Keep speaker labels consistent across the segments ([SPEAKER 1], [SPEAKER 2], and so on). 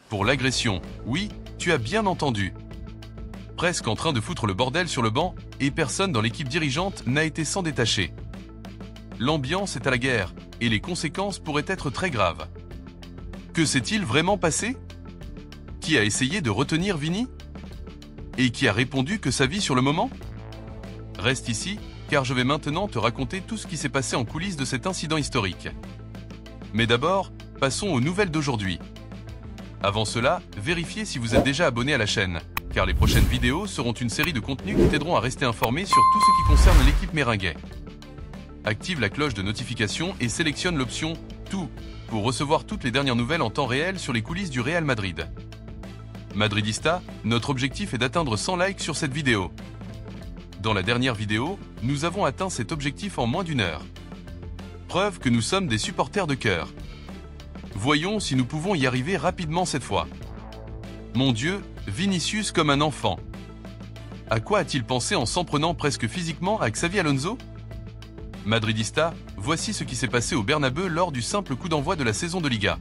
[SPEAKER 1] Pour l'agression, oui, tu as bien entendu. Presque en train de foutre le bordel sur le banc, et personne dans l'équipe dirigeante n'a été s'en détacher. L'ambiance est à la guerre, et les conséquences pourraient être très graves. Que s'est-il vraiment passé? Qui a essayé de retenir Vini? Et qui a répondu que sa vie sur le moment? Reste ici, car je vais maintenant te raconter tout ce qui s'est passé en coulisses de cet incident historique. Mais d'abord, passons aux nouvelles d'aujourd'hui. Avant cela, vérifiez si vous êtes déjà abonné à la chaîne, car les prochaines vidéos seront une série de contenus qui t'aideront à rester informé sur tout ce qui concerne l'équipe Merengue. Active la cloche de notification et sélectionne l'option « Tout » pour recevoir toutes les dernières nouvelles en temps réel sur les coulisses du Real Madrid. Madridista, notre objectif est d'atteindre 100 likes sur cette vidéo. Dans la dernière vidéo, nous avons atteint cet objectif en moins d'une heure. Preuve que nous sommes des supporters de cœur. Voyons si nous pouvons y arriver rapidement cette fois. Mon Dieu, Vinicius comme un enfant. À quoi a-t-il pensé en s'en prenant presque physiquement à Xavi Alonso? Madridista, voici ce qui s'est passé au Bernabeu lors du simple coup d'envoi de la saison de Liga.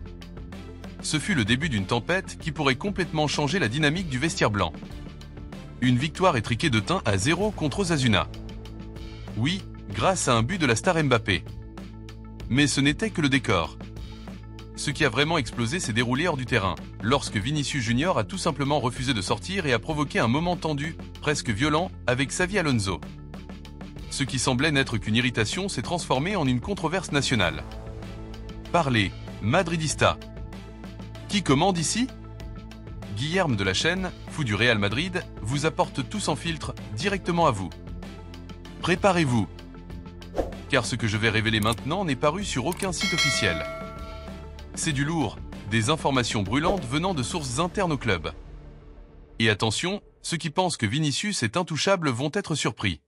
[SPEAKER 1] Ce fut le début d'une tempête qui pourrait complètement changer la dynamique du vestiaire blanc. Une victoire étriquée de 1-0 contre Osasuna. Oui, grâce à un but de la star Mbappé. Mais ce n'était que le décor. Ce qui a vraiment explosé s'est déroulé hors du terrain, lorsque Vinicius Junior a tout simplement refusé de sortir et a provoqué un moment tendu, presque violent, avec Xavi Alonso. Ce qui semblait n'être qu'une irritation s'est transformé en une controverse nationale. Parlez, Madridista. Qui commande ici? Guilherme de la chaîne, fou du Real Madrid, vous apporte tout sans filtre, directement à vous. Préparez-vous. Car ce que je vais révéler maintenant n'est paru sur aucun site officiel. C'est du lourd, des informations brûlantes venant de sources internes au club. Et attention, ceux qui pensent que Vinicius est intouchable vont être surpris.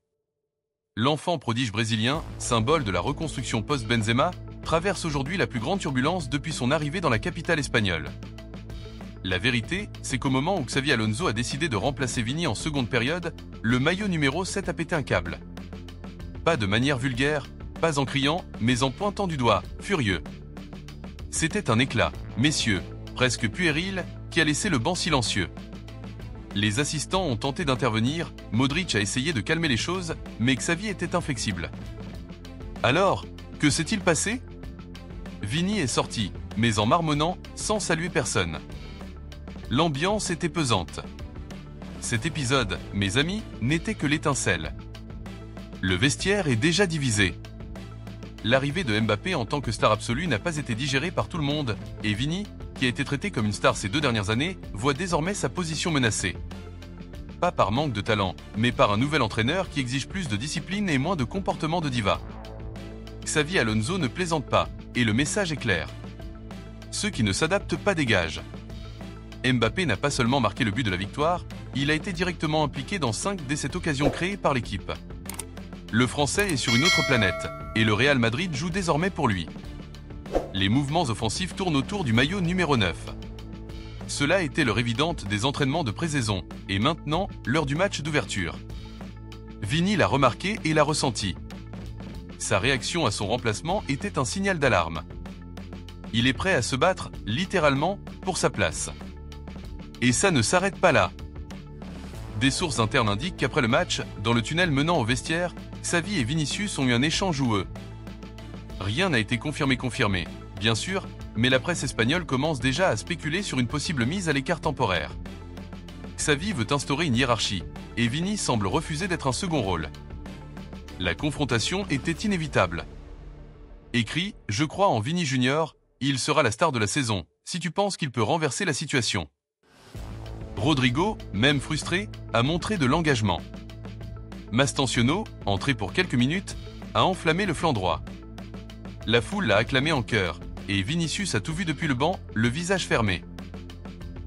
[SPEAKER 1] L'enfant prodige brésilien, symbole de la reconstruction post-Benzema, traverse aujourd'hui la plus grande turbulence depuis son arrivée dans la capitale espagnole. La vérité, c'est qu'au moment où Xavi Alonso a décidé de remplacer Vini en seconde période, le maillot numéro 7 a pété un câble. Pas de manière vulgaire, pas en criant, mais en pointant du doigt, furieux. C'était un éclat, messieurs, presque puéril, qui a laissé le banc silencieux. Les assistants ont tenté d'intervenir, Modric a essayé de calmer les choses, mais Xavi était inflexible. Alors, que s'est-il passé? Vini est sorti, mais en marmonnant, sans saluer personne. L'ambiance était pesante. Cet épisode, mes amis, n'était que l'étincelle. Le vestiaire est déjà divisé. L'arrivée de Mbappé en tant que star absolue n'a pas été digérée par tout le monde, et Vini, qui a été traité comme une star ces 2 dernières années, voit désormais sa position menacée. Pas par manque de talent, mais par un nouvel entraîneur qui exige plus de discipline et moins de comportement de diva. Xavi Alonso ne plaisante pas, et le message est clair. Ceux qui ne s'adaptent pas dégagent. Mbappé n'a pas seulement marqué le but de la victoire, il a été directement impliqué dans 5 dès cette occasion créée par l'équipe. Le Français est sur une autre planète, et le Real Madrid joue désormais pour lui. Les mouvements offensifs tournent autour du maillot numéro 9. Cela était l'heure évidente des entraînements de pré-saison, et maintenant, l'heure du match d'ouverture. Vini l'a remarqué et l'a ressenti. Sa réaction à son remplacement était un signal d'alarme. Il est prêt à se battre, littéralement, pour sa place. Et ça ne s'arrête pas là. Des sources internes indiquent qu'après le match, dans le tunnel menant au vestiaire, Xavi et Vinicius ont eu un échange joueux. Rien n'a été confirmé, bien sûr, mais la presse espagnole commence déjà à spéculer sur une possible mise à l'écart temporaire. Xavi veut instaurer une hiérarchie, et Vini semble refuser d'être un second rôle. La confrontation était inévitable. Écrit « Je crois en Vini Junior, il sera la star de la saison, si tu penses qu'il peut renverser la situation ». Rodrigo, même frustré, a montré de l'engagement. Mastanciono, entré pour quelques minutes, a enflammé le flanc droit. La foule l'a acclamé en chœur, et Vinicius a tout vu depuis le banc, le visage fermé.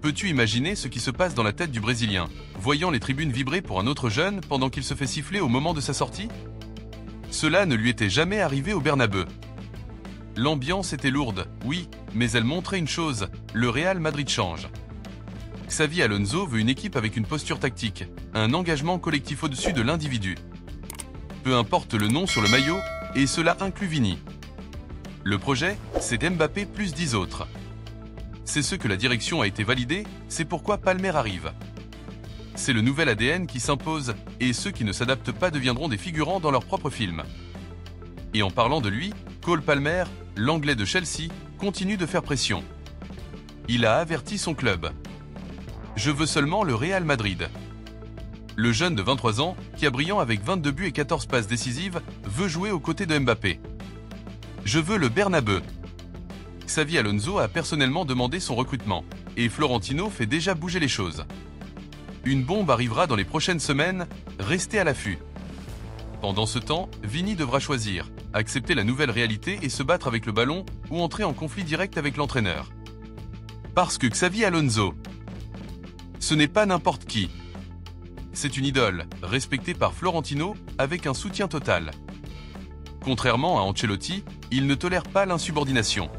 [SPEAKER 1] Peux-tu imaginer ce qui se passe dans la tête du Brésilien, voyant les tribunes vibrer pour un autre jeune pendant qu'il se fait siffler au moment de sa sortie? Cela ne lui était jamais arrivé au Bernabeu. L'ambiance était lourde, oui, mais elle montrait une chose, le Real Madrid change. Xavi Alonso veut une équipe avec une posture tactique, un engagement collectif au-dessus de l'individu. Peu importe le nom sur le maillot, et cela inclut Vini. Le projet, c'est Mbappé plus 10 autres. C'est ce que la direction a été validé, c'est pourquoi Palmer arrive. C'est le nouvel ADN qui s'impose, et ceux qui ne s'adaptent pas deviendront des figurants dans leur propre film. Et en parlant de lui, Cole Palmer, l'Anglais de Chelsea, continue de faire pression. Il a averti son club. Je veux seulement le Real Madrid. Le jeune de 23 ans, qui a brillant avec 22 buts et 14 passes décisives, veut jouer aux côtés de Mbappé. Je veux le Bernabeu. Xavi Alonso a personnellement demandé son recrutement, et Florentino fait déjà bouger les choses. Une bombe arrivera dans les prochaines semaines, restez à l'affût. Pendant ce temps, Vini devra choisir, accepter la nouvelle réalité et se battre avec le ballon ou entrer en conflit direct avec l'entraîneur. Parce que Xavi Alonso, ce n'est pas n'importe qui. C'est une idole, respectée par Florentino, avec un soutien total. Contrairement à Ancelotti, il ne tolère pas l'insubordination.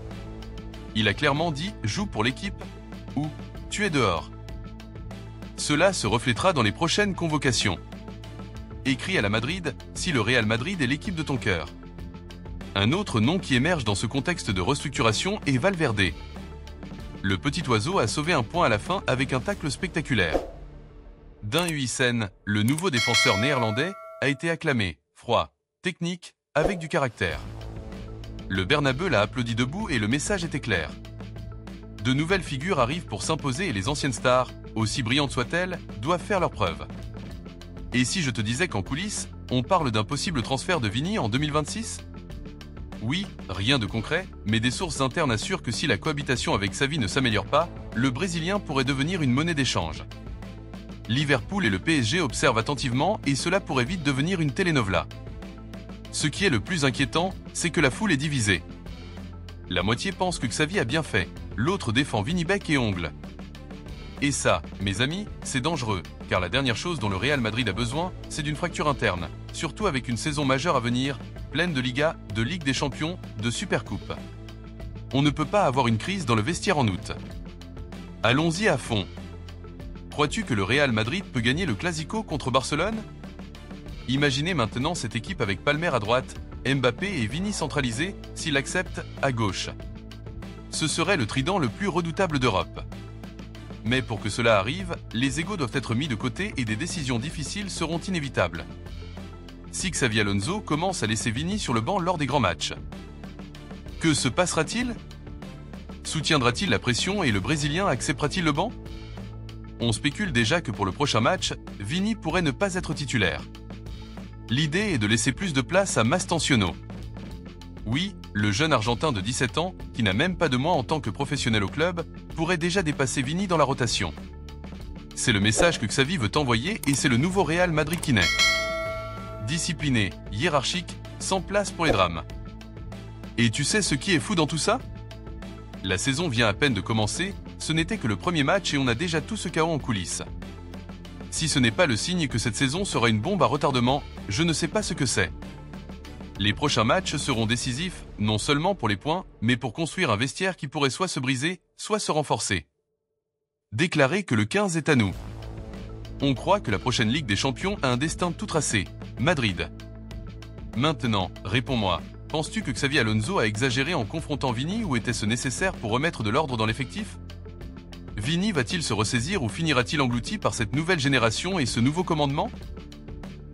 [SPEAKER 1] Il a clairement dit « joue pour l'équipe » ou « tu es dehors ». Cela se reflétera dans les prochaines convocations. Écrit à la Madrid, si le Real Madrid est l'équipe de ton cœur. Un autre nom qui émerge dans ce contexte de restructuration est Valverde. Le petit oiseau a sauvé un point à la fin avec un tacle spectaculaire. Daan Huijsen, le nouveau défenseur néerlandais, a été acclamé, froid, technique, avec du caractère. Le Bernabeu l'a applaudi debout et le message était clair. De nouvelles figures arrivent pour s'imposer et les anciennes stars, aussi brillantes soient-elles, doivent faire leurs preuves. Et si je te disais qu'en coulisses, on parle d'un possible transfert de Vini en 2026 ? Oui, rien de concret, mais des sources internes assurent que si la cohabitation avec Xavi ne s'améliore pas, le Brésilien pourrait devenir une monnaie d'échange. Liverpool et le PSG observent attentivement et cela pourrait vite devenir une telenovela. Ce qui est le plus inquiétant, c'est que la foule est divisée. La moitié pense que Xavi a bien fait, l'autre défend Vini bec et ongles. Et ça, mes amis, c'est dangereux, car la dernière chose dont le Real Madrid a besoin, c'est d'une fracture interne, surtout avec une saison majeure à venir, pleine de Liga, de Ligue des Champions, de Supercoupe. On ne peut pas avoir une crise dans le vestiaire en août. Allons-y à fond. Crois-tu que le Real Madrid peut gagner le Clasico contre Barcelone ? Imaginez maintenant cette équipe avec Palmer à droite, Mbappé et Vini centralisés, s'il accepte, à gauche. Ce serait le trident le plus redoutable d'Europe. Mais pour que cela arrive, les égos doivent être mis de côté et des décisions difficiles seront inévitables. Si Xavi Alonso commence à laisser Vini sur le banc lors des grands matchs, que se passera-t-il ? Soutiendra-t-il la pression et le Brésilien acceptera-t-il le banc ? On spécule déjà que pour le prochain match, Vini pourrait ne pas être titulaire. L'idée est de laisser plus de place à Mastantuono. Oui, le jeune Argentin de 17 ans, qui n'a même pas de mois en tant que professionnel au club, pourrait déjà dépasser Vini dans la rotation. C'est le message que Xavi veut envoyer et c'est le nouveau Real Madrid qui naît. Discipliné, hiérarchique, sans place pour les drames. Et tu sais ce qui est fou dans tout ça ? La saison vient à peine de commencer, ce n'était que le premier match et on a déjà tout ce chaos en coulisses. Si ce n'est pas le signe que cette saison sera une bombe à retardement, je ne sais pas ce que c'est. Les prochains matchs seront décisifs, non seulement pour les points, mais pour construire un vestiaire qui pourrait soit se briser, soit se renforcer. Déclarer que le 15 est à nous. On croit que la prochaine Ligue des Champions a un destin tout tracé, Madrid. Maintenant, réponds-moi, penses-tu que Xavi Alonso a exagéré en confrontant Vini ou était-ce nécessaire pour remettre de l'ordre dans l'effectif ? Vini va-t-il se ressaisir ou finira-t-il englouti par cette nouvelle génération et ce nouveau commandement ?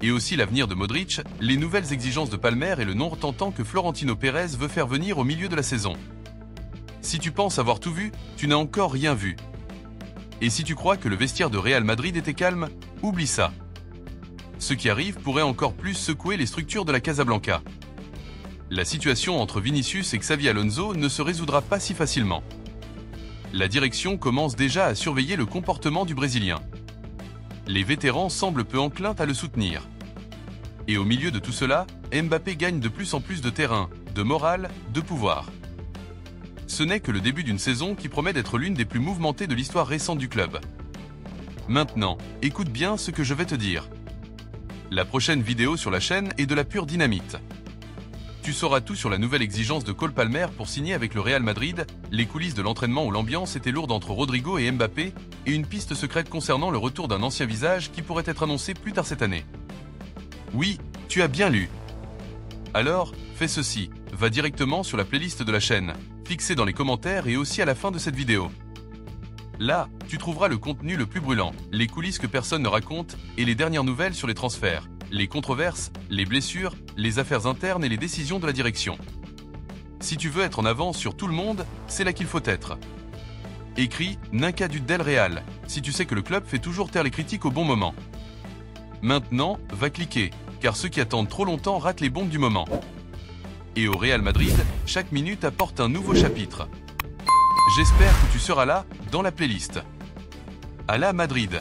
[SPEAKER 1] Et aussi l'avenir de Modric, les nouvelles exigences de Palmer et le nom tentant que Florentino Pérez veut faire venir au milieu de la saison. Si tu penses avoir tout vu, tu n'as encore rien vu. Et si tu crois que le vestiaire de Real Madrid était calme, oublie ça. Ce qui arrive pourrait encore plus secouer les structures de la Casablanca. La situation entre Vinicius et Xavi Alonso ne se résoudra pas si facilement. La direction commence déjà à surveiller le comportement du Brésilien. Les vétérans semblent peu enclins à le soutenir. Et au milieu de tout cela, Mbappé gagne de plus en plus de terrain, de morale, de pouvoir. Ce n'est que le début d'une saison qui promet d'être l'une des plus mouvementées de l'histoire récente du club. Maintenant, écoute bien ce que je vais te dire. La prochaine vidéo sur la chaîne est de la pure dynamite. Tu sauras tout sur la nouvelle exigence de Cole Palmer pour signer avec le Real Madrid, les coulisses de l'entraînement où l'ambiance était lourde entre Rodrigo et Mbappé, et une piste secrète concernant le retour d'un ancien visage qui pourrait être annoncé plus tard cette année. Oui, tu as bien lu. Alors, fais ceci, va directement sur la playlist de la chaîne, fixée dans les commentaires et aussi à la fin de cette vidéo. Là, tu trouveras le contenu le plus brûlant, les coulisses que personne ne raconte et les dernières nouvelles sur les transferts, les controverses, les blessures, les affaires internes et les décisions de la direction. Si tu veux être en avance sur tout le monde, c'est là qu'il faut être. Écris Ninka du Del Real, si tu sais que le club fait toujours taire les critiques au bon moment. Maintenant, va cliquer, car ceux qui attendent trop longtemps ratent les bombes du moment. Et au Real Madrid, chaque minute apporte un nouveau chapitre. J'espère que tu seras là, dans la playlist. Alla Madrid.